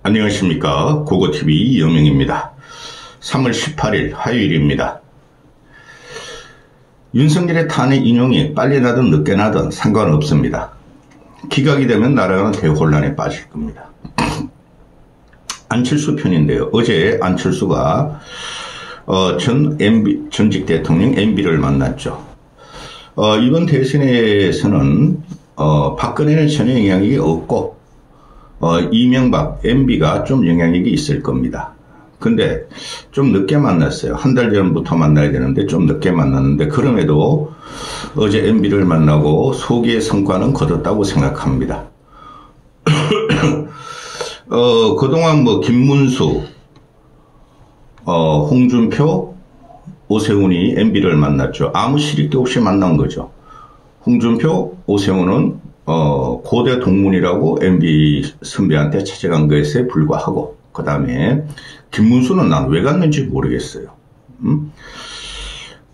안녕하십니까. 고고TV 이영명입니다. 3월 18일 화요일입니다. 윤석열의 탄핵 인용이 빨리 나든 늦게 나든 상관없습니다. 기각이 되면 나라는 대혼란에 빠질 겁니다. 안철수 편인데요. 어제 안철수가 전직 대통령 MB를 만났죠. 이번 대선에서는 박근혜는 전혀 영향력이 없고 이명박, MB가 좀 영향력이 있을 겁니다. 근데 좀 늦게 만났어요. 한 달 전부터 만나야 되는데 좀 늦게 만났는데 그럼에도 어제 MB를 만나고 소기의 성과는 거뒀다고 생각합니다. 그동안 김문수, 홍준표, 오세훈이 MB를 만났죠. 아무 실익도 없이 만난 거죠. 홍준표, 오세훈은 고대 동문이라고 MB 선배한테 찾아간 것에 불과하고, 그 다음에 김문수는 난 왜 갔는지 모르겠어요.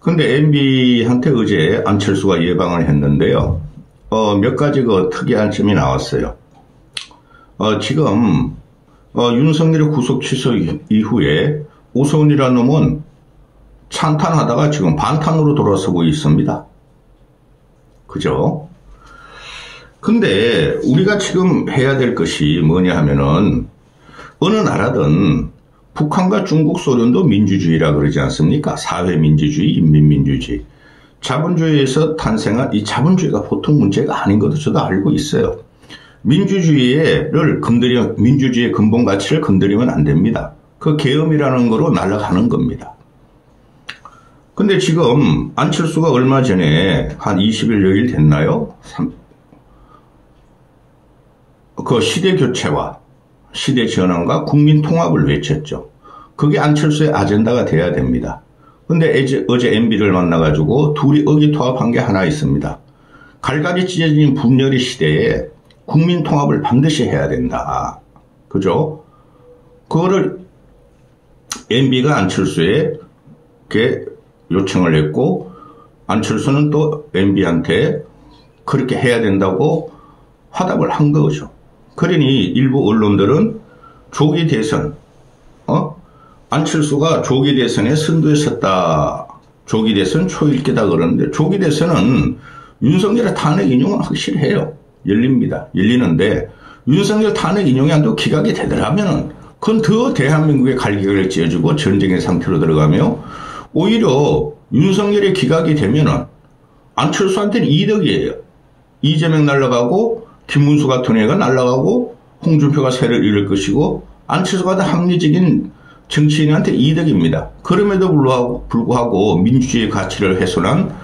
근데 MB한테 어제 안철수가 예방을 했는데요. 몇 가지 특이한 점이 나왔어요. 지금 윤석열의 구속 취소 이후에 오세훈이라는 놈은 찬탄하다가 지금 반탄으로 돌아서고 있습니다. 그죠? 근데 우리가 지금 해야 될 것이 뭐냐 하면은 어느 나라든 북한과 중국, 소련도 민주주의라 그러지 않습니까? 사회민주주의, 인민민주주의. 자본주의에서 탄생한 이 자본주의가 보통 문제가 아닌 것도 저도 알고 있어요. 민주주의의 근본 가치를 건드리면 안 됩니다. 그 계엄이라는 거로 날아가는 겁니다. 근데 지금 안철수가 얼마 전에 한 20일여일 됐나요? 그 시대 교체와 시대 전환과 국민 통합을 외쳤죠. 그게 안철수의 아젠다가 돼야 됩니다. 근데 어제 MB를 만나가지고 둘이 의기투합한 게 하나 있습니다. 갈갈이 찢어진 분열의 시대에 국민 통합을 반드시 해야 된다. 그죠? 그거를 MB가 안철수에게 요청을 했고, 안철수는 또 MB한테 그렇게 해야 된다고 화답을 한 거죠. 그러니 일부 언론들은 조기 대선, 안철수가 조기 대선에 선두에 섰다. 조기 대선 초읽기다 그러는데, 조기 대선은 윤석열의 탄핵 인용은 확실해요. 열립니다. 열리는데, 윤석열 탄핵 인용이 안 되고 기각이 되더라면은, 그건 더 대한민국의 갈기를 찢어주고 전쟁의 상태로 들어가며, 오히려 윤석열의 기각이 되면은 안철수한테는 이득이에요. 이재명 날아가고, 김문수 같은 애가 날아가고, 홍준표가 세를 잃을 것이고, 안철수가 더 합리적인 정치인한테 이득입니다. 그럼에도 불구하고 민주주의 가치를 훼손한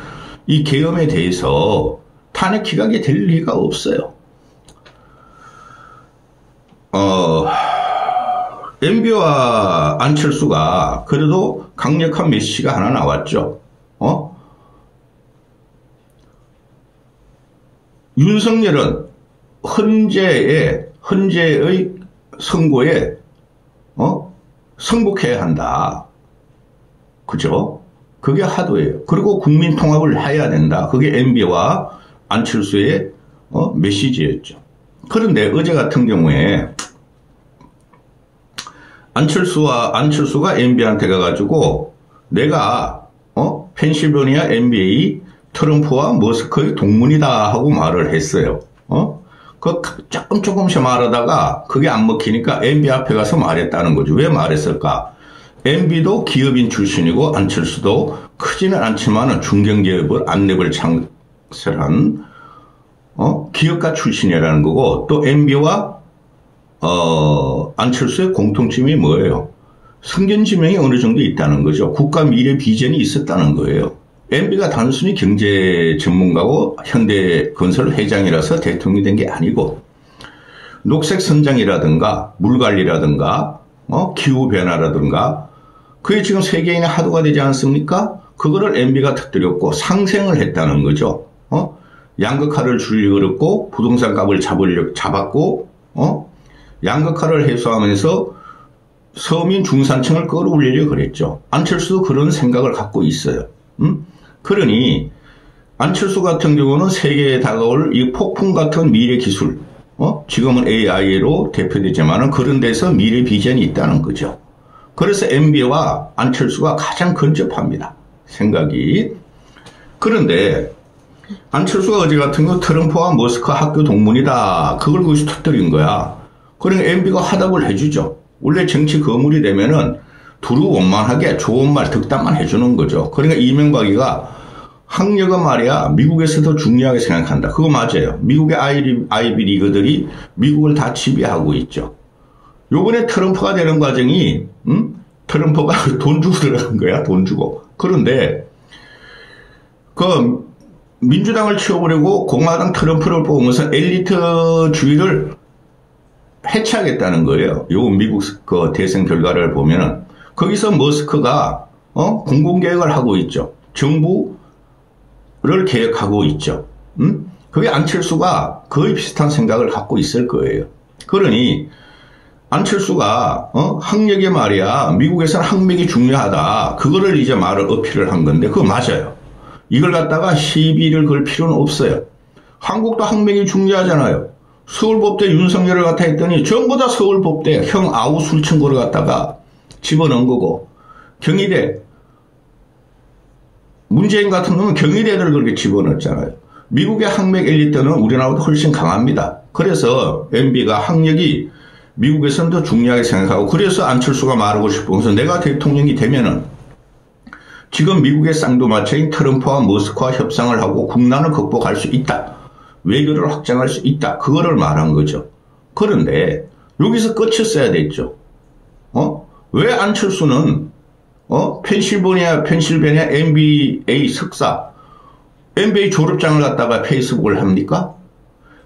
이 계엄에 대해서 탄핵 기각이 될 리가 없어요. MB와 안철수가 그래도 강력한 메시지가 하나 나왔죠. 윤석열은 헌재의 선고에 승복해야 한다. 그죠? 그게 하도예요. 그리고 국민 통합을 해야 된다. 그게 MB와 안철수의 메시지였죠. 그런데 어제 같은 경우에 안철수가 MB한테 가가지고 내가 펜실베니아 NBA 트럼프와 머스크의 동문이다 하고 말을 했어요. 조금씩 말하다가 그게 안 먹히니까 MB 앞에 가서 말했다는 거죠. 왜 말했을까? MB도 기업인 출신이고 안철수도 크지는 않지만 중견기업을 안랩을 창설한 기업가 출신이라는 거고, 또 MB와 안철수의 공통점이 뭐예요? 성견지명이 어느 정도 있다는 거죠. 국가 미래 비전이 있었다는 거예요. MB가 단순히 경제 전문가고 현대건설 회장이라서 대통령이 된 게 아니고, 녹색 선장이라든가 물관리라든가 기후변화라든가 그게 지금 세계인의 하도가 되지 않습니까? 그거를 MB가 터뜨렸고 상생을 했다는 거죠. 양극화를 줄이려고 그랬고 부동산 값을 잡았고 양극화를 해소하면서 서민 중산층을 끌어올리려고 그랬죠. 안철수도 그런 생각을 갖고 있어요. 그러니 안철수 같은 경우는 세계에 다가올 이 폭풍 같은 미래 기술, 지금은 AI로 대표되지만은 그런 데서 미래 비전이 있다는 거죠. 그래서 MB와 안철수가 가장 근접합니다. 생각이. 그런데 안철수가 어제 같은 거 트럼프와 머스크 학교 동문이다. 그걸 거기서 터뜨린 거야. 그러니까 MB가 화답을 해주죠. 원래 정치 거물이 되면은 두루 원만하게 좋은 말 득담만 해주는 거죠. 그러니까 이명박이가 학력은 말이야 미국에서 더 중요하게 생각한다. 그거 맞아요. 미국의 아이비 리그들이 미국을 다 지배하고 있죠. 요번에 트럼프가 되는 과정이 트럼프가 돈 주고 들어간 거야. 돈 주고. 그런데 그 민주당을 치워버리고 공화당 트럼프를 뽑으면서 엘리트주의를 해체하겠다는 거예요. 요 미국 그 대선 결과를 보면은 거기서 머스크가 공공개혁을 하고 있죠. 정부를 개혁하고 있죠. 그게 안철수가 거의 비슷한 생각을 갖고 있을 거예요. 그러니 안철수가 학력이 말이야 미국에서는 학력이 중요하다. 그거를 이제 말을 어필을 한 건데 그거 맞아요. 이걸 갖다가 시비를 걸 필요는 없어요. 한국도 학력이 중요하잖아요. 서울법대 윤석열을 갖다 했더니 전부 다 서울법대 형 아우 술 친 거를 갖다가 집어넣은 거고, 경희대 문재인 같은 놈은 경희대를 그렇게 집어넣었잖아요. 미국의 학력 엘리트는 우리나라보다 훨씬 강합니다. 그래서 MB가 학력이 미국에서는 더 중요하게 생각하고, 그래서 안철수가 말하고 싶으면서 내가 대통령이 되면은 지금 미국의 쌍두마차인 트럼프와 머스크와 협상을 하고 국난을 극복할 수 있다. 외교를 확장할 수 있다. 그거를 말한 거죠. 그런데 여기서 끝이었어야 됐죠. 왜 안철수는 펜실베니아 MBA 석사 MBA 졸업장을 갖다가 페이스북을 합니까?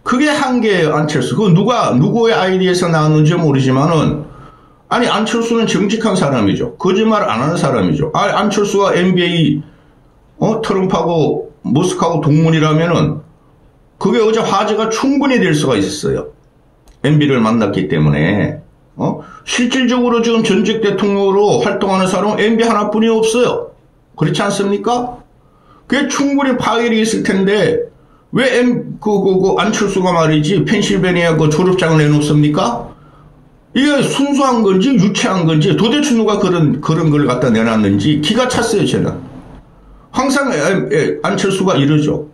그게 한계예요. 안철수. 그 누구의 아이디에서 나왔는지 모르지만은, 아니 안철수는 정직한 사람이죠. 거짓말 안 하는 사람이죠. 안철수가 MBA 트럼프하고 머스크하고 동문이라면은 그게 어제 화제가 충분히 될 수가 있었어요. MB를 만났기 때문에. 실질적으로 지금 전직 대통령으로 활동하는 사람은 MB 하나뿐이 없어요. 그렇지 않습니까? 그게 충분히 파열이 있을 텐데 왜 안철수가 말이지 펜실베니아 그 졸업장을 내놓습니까? 이게 순수한 건지 유치한 건지 도대체 누가 그런 걸 갖다 내놨는지 기가 찼어요. 저는 항상 안철수가 이러죠.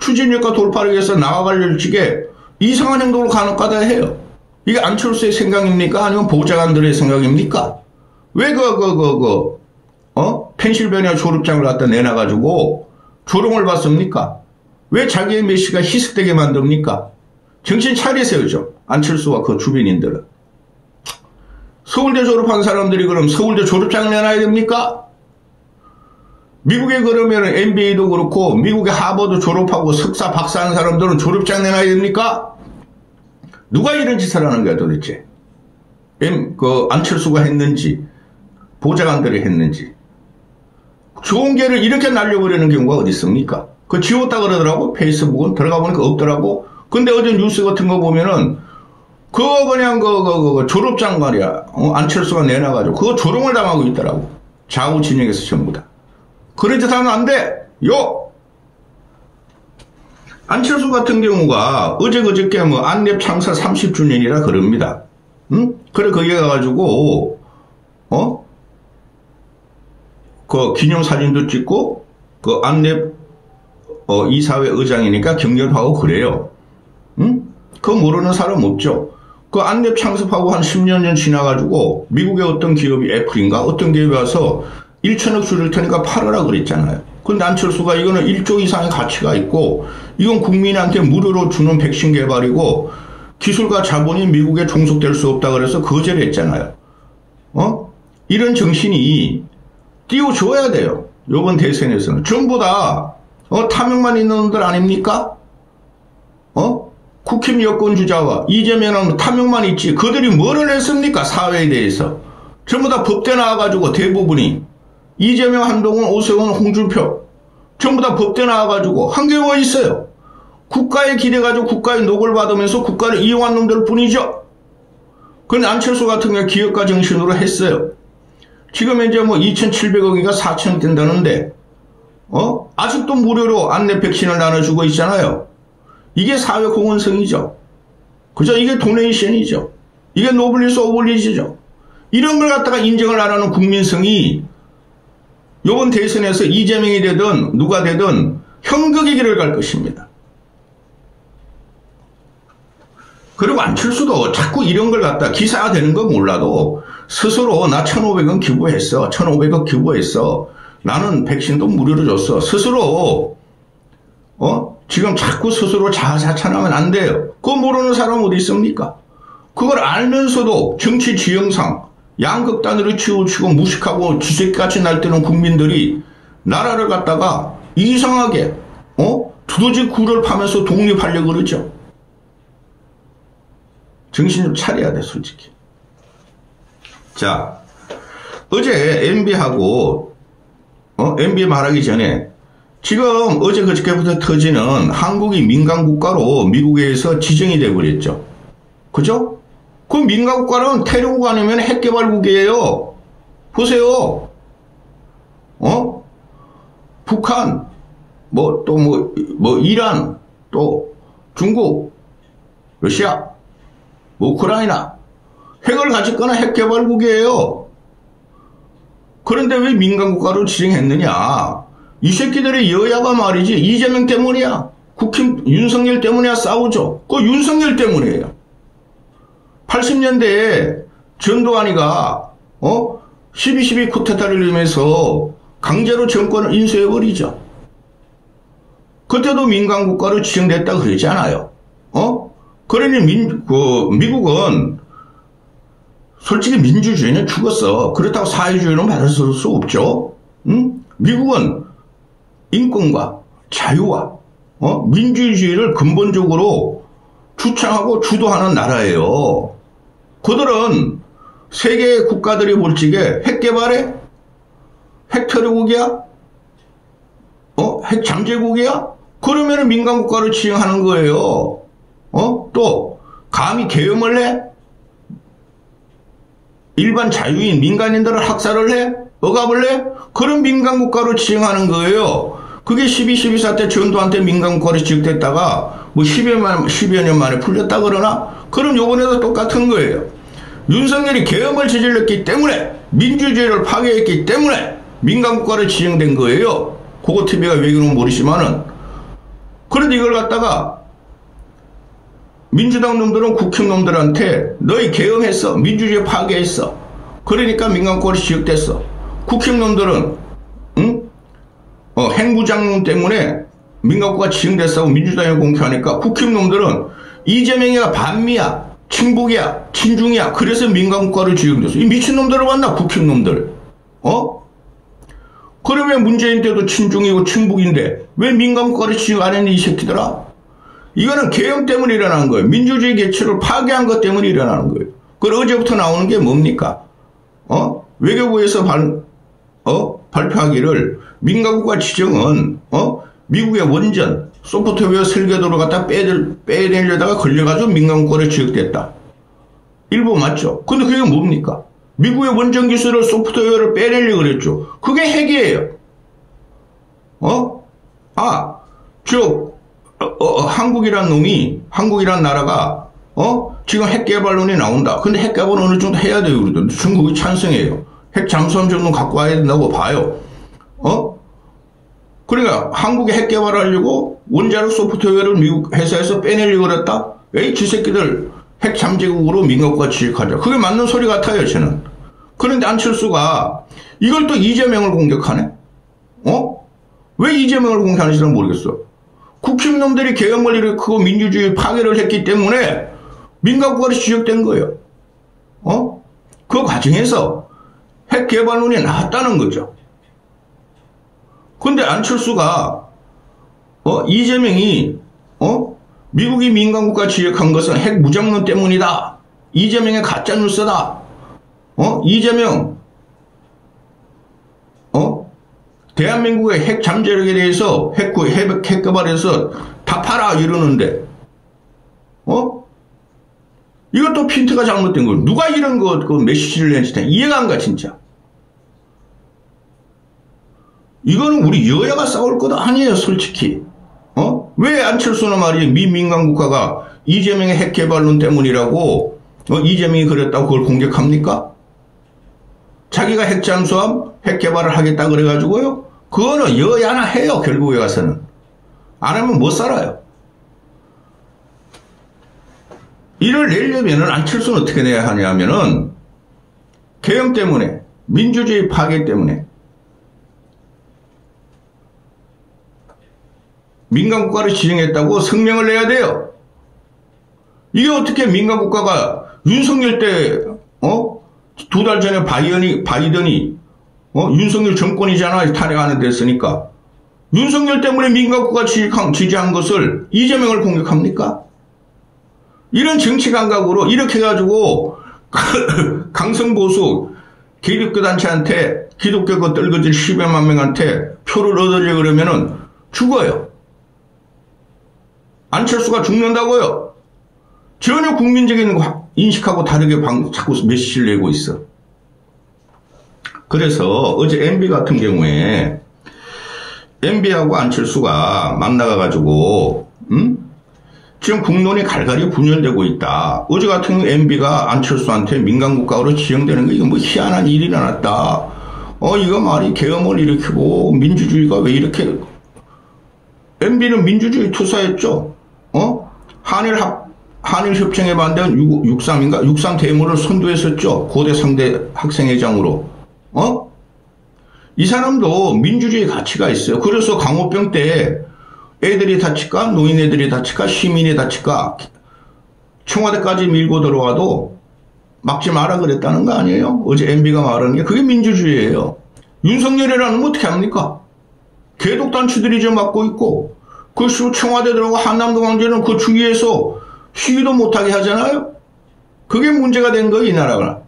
추진력과 돌파를 위해서 나아가려는 직에 이상한 행동을 간혹가다 해요. 이게 안철수의 생각입니까? 아니면 보좌관들의 생각입니까? 왜 펜실베니아 졸업장을 갖다 내놔가지고 조롱을 받습니까? 왜 자기의 메시가 희석되게 만듭니까? 정신 차리세요, 좀. 안철수와 그 주변인들은. 서울대 졸업한 사람들이 그럼 서울대 졸업장을 내놔야 됩니까? 미국에 그러면 MBA도 그렇고 미국의 하버드 졸업하고 석사 박사하는 사람들은 졸업장 내놔야 됩니까? 누가 이런 짓을 하는 거야 도대체? 안철수가 했는지 보좌관들이 했는지. 좋은 개를 이렇게 날려버리는 경우가 어디 있습니까? 그 지웠다 그러더라고. 페이스북은 들어가 보니까 없더라고. 근데 어제 뉴스 같은 거 보면은 그거 그냥 졸업장 말이야. 안철수가 내놔가지고 그거 조롱을 당하고 있더라고. 좌우 진영에서 전부 다. 그런 짓 하면 안 돼. 안철수 같은 경우가 그저께 안랩 창사 30주년이라 그럽니다. 그래 거기에 가가지고 그 기념사진도 찍고 그 안랩 이사회 의장이니까 격려도 하고 그래요. 그거 모르는 사람 없죠. 그 안랩 창습하고 한 10년 전 지나가지고 미국의 어떤 기업이 애플인가 어떤 기업이 와서 1천억 줄일 테니까 팔아라 그랬잖아요. 근데 안철수가 이거는 1조 이상의 가치가 있고 이건 국민한테 무료로 주는 백신 개발이고 기술과 자본이 미국에 종속될 수 없다 그래서 거절했잖아요. 이런 정신이 띄워줘야 돼요. 이번 대선에서는. 전부 다 탐욕만 있는 놈들 아닙니까? 국힘 여권 주자와 이재명은 탐욕만 있지 그들이 뭐를 했습니까? 사회에 대해서. 전부 다 법대 나와가지고 대부분이 이재명, 한동훈, 오세훈, 홍준표 전부 다 법대 나와가지고 한경우가 있어요. 국가에 기대가지고 국가의 녹을 받으면서 국가를 이용한 놈들 뿐이죠. 그런데 안철수 같은 경우 기업가 정신으로 했어요. 지금 이제 2,700억이가 4,000억 된다는데 아직도 무료로 안내 백신을 나눠주고 있잖아요. 이게 사회 공헌성이죠. 그죠? 이게 도네이션이죠. 이게 노블리스 오블리지죠. 이런 걸 갖다가 인정을 안 하는 국민성이 이번 대선에서 이재명이 되든 누가 되든 형극의 길을 갈 것입니다. 그리고 안철수도 자꾸 이런 걸 갖다 기사화되는 건 몰라도 스스로 나 1,500원 기부했어. 1,500원 기부했어. 나는 백신도 무료로 줬어. 스스로 지금 자꾸 스스로 자아자찬하면 안 돼요. 그거 모르는 사람 어디 있습니까? 그걸 알면서도 정치 지형상 양극단으로 치우치고 무식하고 쥐새끼같이 날뛰는 국민들이 나라를 갖다가 이상하게 두더지 굴을 파면서 독립하려고 그러죠. 정신 좀 차려야 돼, 솔직히. 자, 어제 MB하고 MB 말하기 전에 지금 어제 그저께부터 터지는 한국이 민간국가로 미국에서 지정이 되어버렸죠. 그죠? 그 민간국가는 테러국 아니면 핵개발국이에요. 보세요. 북한, 이란, 또 중국, 러시아, 우크라이나, 핵을 가졌거나 핵개발국이에요. 그런데 왜 민간국가로 지정했느냐? 이 새끼들의 여야가 말이지 이재명 때문이야. 국힘 윤석열 때문이야 싸우죠. 그 윤석열 때문이에요. 80년대에 전두환이가 12.12 쿠데타를 이루면서 강제로 정권을 인수해버리죠. 그때도 민간국가로 지정됐다 그러지 않아요. 그러니 미국은 솔직히 민주주의는 죽었어. 그렇다고 사회주의는 받을 수 없죠. 미국은 인권과 자유와 민주주의를 근본적으로 주창하고 주도하는 나라예요. 그들은 세계의 국가들이 볼지게 핵 개발에 핵테러국이야? 핵 잠재국이야? 그러면 민간국가로 지정하는 거예요. 또 감히 계엄을 해? 일반 자유인 민간인들을 학살을 해? 억압을 해? 그런 민간국가로 지정하는 거예요. 그게 12.12 때 전두환 때 민간국가로 지정됐다가 10여 년 만에 풀렸다 그러나? 그럼 요번에도 똑같은 거예요. 윤석열이 계엄을 저질렀기 때문에 민주주의를 파괴했기 때문에 민간국가로 지정된 거예요. 그거 TV가 외교는 모르시면은. 그런데 이걸 갖다가 민주당 놈들은 국힘 놈들한테 너희 계엄했어. 민주주의 파괴했어. 그러니까 민간국가로 지정됐어. 국힘 놈들은 핵무장론 때문에 민간국가 지정됐다고 민주당이 공표하니까 국힘 놈들은 이재명이가 반미야, 친북이야, 친중이야. 그래서 민간국가로 지정됐어. 이 미친놈들을 봤나 국힘 놈들. 그러면 문재인 때도 친중이고 친북인데 왜 민간국가로 지정 안 했니 이 새끼들아? 이거는 계엄 때문에 일어난 거예요. 민주주의 개체를 파괴한 것 때문에 일어나는 거예요. 그걸 어제부터 나오는 게 뭡니까? 외교부에서 발표하기를 민간국가 지정은 미국의 원전 소프트웨어 설계도를 갖다 빼내려다가 걸려가지고 민간국가로 지정됐다. 일부 맞죠? 근데 그게 뭡니까? 미국의 원전 기술을 소프트웨어를 빼내려고 그랬죠. 그게 핵이에요. 한국이란 나라가 지금 핵 개발론이 나온다. 근데 핵 개발은 어느 정도 해야 돼요. 그러던데 중국이 찬성해요. 핵 잠수함 정도 갖고 와야 된다고 봐요. 그러니까 한국이 핵 개발하려고 원자력 소프트웨어를 미국 회사에서 빼내려고 그랬다? 에이, 지 새끼들 핵 잠재국으로 민간국가 지정하자. 그게 맞는 소리 같아요, 저는. 그런데 안철수가 이걸 또 이재명을 공격하네? 왜 이재명을 공격하는지는 모르겠어. 국힘놈들이 계엄을 일으키고 민주주의 파괴를 했기 때문에 민간국가로 지정된 거예요. 그 과정에서 핵 개발론이 나왔다는 거죠. 근데 안철수가 이재명이 미국이 민간국가 지정한 것은 핵 무장론 때문이다. 이재명의 가짜뉴스다. 이재명 대한민국의 핵 잠재력에 대해서 핵 개발해서 다 팔아 이러는데 이것도 핀트가 잘못된 거예요. 누가 이런 그 메시지를 낸지 이해가 안 가 진짜. 이거는 우리 여야가 싸울 것도 아니에요 솔직히. 왜 안철수는 말이에요 민간국가가 이재명의 핵개발론 때문이라고 이재명이 그랬다고 그걸 공격합니까? 자기가 핵잠수함, 핵개발을 하겠다 그래가지고요. 그거는 여야나 해요. 결국에 가서는. 안 하면 못 살아요. 이를 내려면은 안철수는 어떻게 내야 하냐면은 개혁 때문에, 민주주의 파괴 때문에 민간국가를 지정했다고 성명을 내야 돼요. 이게 어떻게 민간국가가 윤석열 때, 2달 전에 바이든이, 윤석열 정권이잖아. 탄핵하는 데 했으니까. 윤석열 때문에 민간국가 지지한 것을 이재명을 공격합니까? 이런 정치 감각으로 이렇게 해가지고 강성보수 기독교단체한테 기독교가 떨거질 10여만 명한테 표를 얻으려고 그러면은 죽어요. 안철수가 죽는다고요. 전혀 국민적인 인식하고 다르게 자꾸 메시지를 내고 있어. 그래서 어제 MB 같은 경우에 MB하고 안철수가 만나가지고 지금 국론이 갈갈이 분열되고 있다. 어제 같은 경우 MB가 안철수한테 민간국가로 지정되는 거 이거 뭐 희한한 일이 일어났다. 이거 말이 계엄을 일으키고 민주주의가 왜 이렇게 MB는 민주주의 투사였죠. 한일협정에 반대한 63인가? 63 대모를 선도했었죠. 고대 상대 학생회장으로. 이 사람도 민주주의 가치가 있어요. 그래서 광우병 때 애들이 다칠까? 노인애들이 다칠까? 시민이 다칠까? 청와대까지 밀고 들어와도 막지 마라 그랬다는 거 아니에요? 어제 MB가 말하는 게 그게 민주주의예요. 윤석열이라는 건 어떻게 합니까? 개독단체들이 좀 막고 있고 그 청와대 들어가고 한남동 황제는 그 주위에서 시위도 못하게 하잖아요. 그게 문제가 된 거예요. 이 나라가.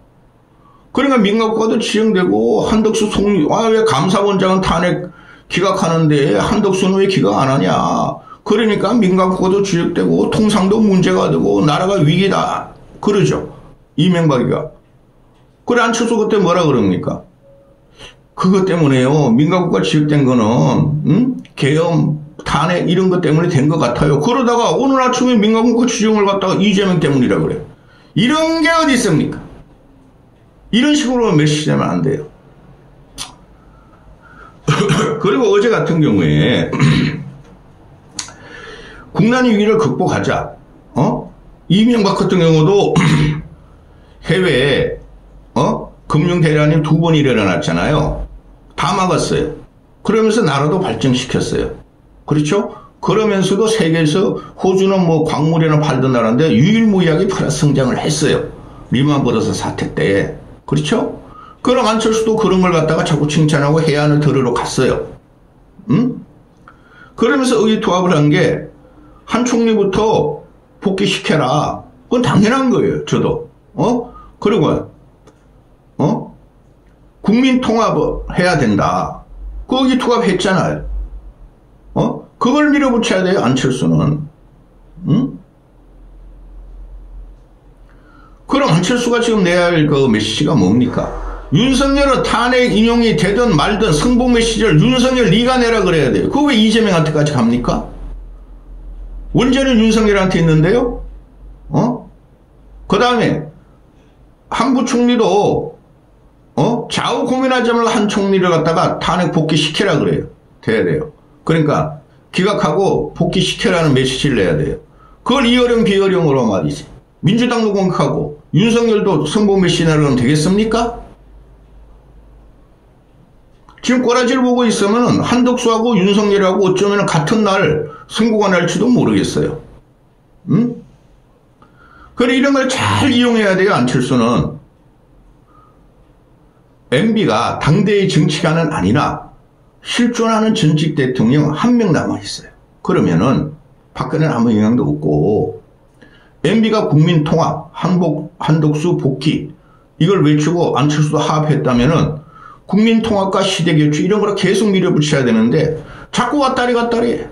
그러니까 민간국가도 지정되고 한덕수 총리 왜 감사원장은 탄핵 기각하는데 한덕수는 왜 기각 안 하냐. 그러니까 민간국가도 지적되고 통상도 문제가 되고 나라가 위기다. 그러죠. 이명박이가. 그래 안철수 그때 뭐라 그럽니까? 그것 때문에요. 민간국가 지적된 거는 계엄 탄핵 이런 것 때문에 된 것 같아요. 그러다가 오늘 아침에 민간국가 지정을 갖다가 이재명 때문이라 그래요. 이런 게 어디 있습니까? 이런 식으로 메시지 내면 안 돼요. 그리고 어제 같은 경우에 국난 위기를 극복하자. 이명박 같은 경우도 해외에 금융 대란이 2번 일어났잖아요. 다 막았어요. 그러면서 나라도 발전시켰어요. 그렇죠? 그러면서도 세계에서 호주는 뭐 광물이나 팔던 나라인데 유일무이하게 플러스 성장을 했어요. 리만 브러스 사태 때. 그렇죠? 그럼 안철수도 그런 걸 갖다가 자꾸 칭찬하고 해안을 들으러 갔어요. 그러면서 의기투합을 한 게 한 총리부터 복귀시켜라. 그건 당연한 거예요. 저도. 그리고 국민 통합을 해야 된다. 그 의기투합 했잖아요. 그걸 밀어붙여야 돼요. 안철수는. 그럼 안철수가 지금 내야 할 그 메시지가 뭡니까? 윤석열은 탄핵 인용이 되든 말든 승복 메시지를 윤석열 네가 내라 그래야 돼요. 그거 왜 이재명한테까지 갑니까? 원죄는 윤석열한테 있는데요. 그 다음에 한 부총리도 좌우 고민하지 말고 한 총리를 갖다가 탄핵 복귀시키라 그래요. 돼야 돼요. 그러니까 기각하고 복귀시켜라는 메시지를 내야 돼요. 그걸 이어령 비어령으로 말이지. 민주당도 공격하고 윤석열도 승복 메시지 내려면 되겠습니까? 지금 꼬라지를 보고 있으면 한덕수하고 윤석열하고 어쩌면 같은 날 선고가 날지도 모르겠어요. 그래 이런 걸 잘 이용해야 돼요. 안철수는. MB가 당대의 정치가는 아니라 실존하는 전직 대통령 한 명 남아있어요. 그러면은 박근혜는 아무 영향도 없고 MB가 국민통합, 한덕수 복귀 이걸 외치고 안철수도 합했다면은 국민통합과 시대교체 이런 거를 계속 밀어붙여야 되는데 자꾸 왔다리 갔다리 해.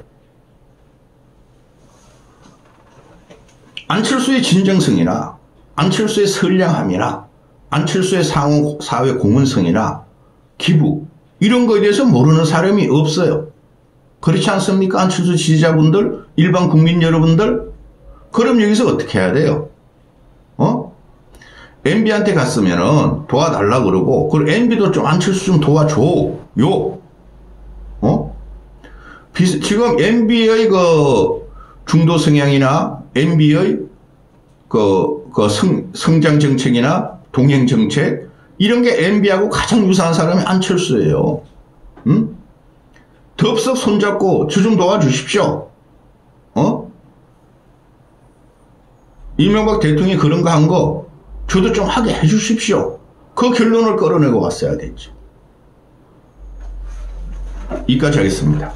안철수의 진정성이나 안철수의 선량함이나 안철수의 사회 공헌성이나 기부 이런 거에 대해서 모르는 사람이 없어요. 그렇지 않습니까? 안철수 지지자분들, 일반 국민 여러분들 그럼 여기서 어떻게 해야 돼요? MB한테 갔으면은 도와달라 그러고, 그리고 MB도 좀 안철수 좀 도와줘. 지금 MB의 그 중도 성향이나 MB의 성장 정책이나 동행 정책, 이런 게 MB하고 가장 유사한 사람이 안철수예요. 덥석 손잡고 저 좀 도와주십시오. 이명박 대통령이 그런 거 한 거 저도 좀 하게 해주십시오. 그 결론을 끌어내고 왔어야 됐죠. 여기까지 하겠습니다.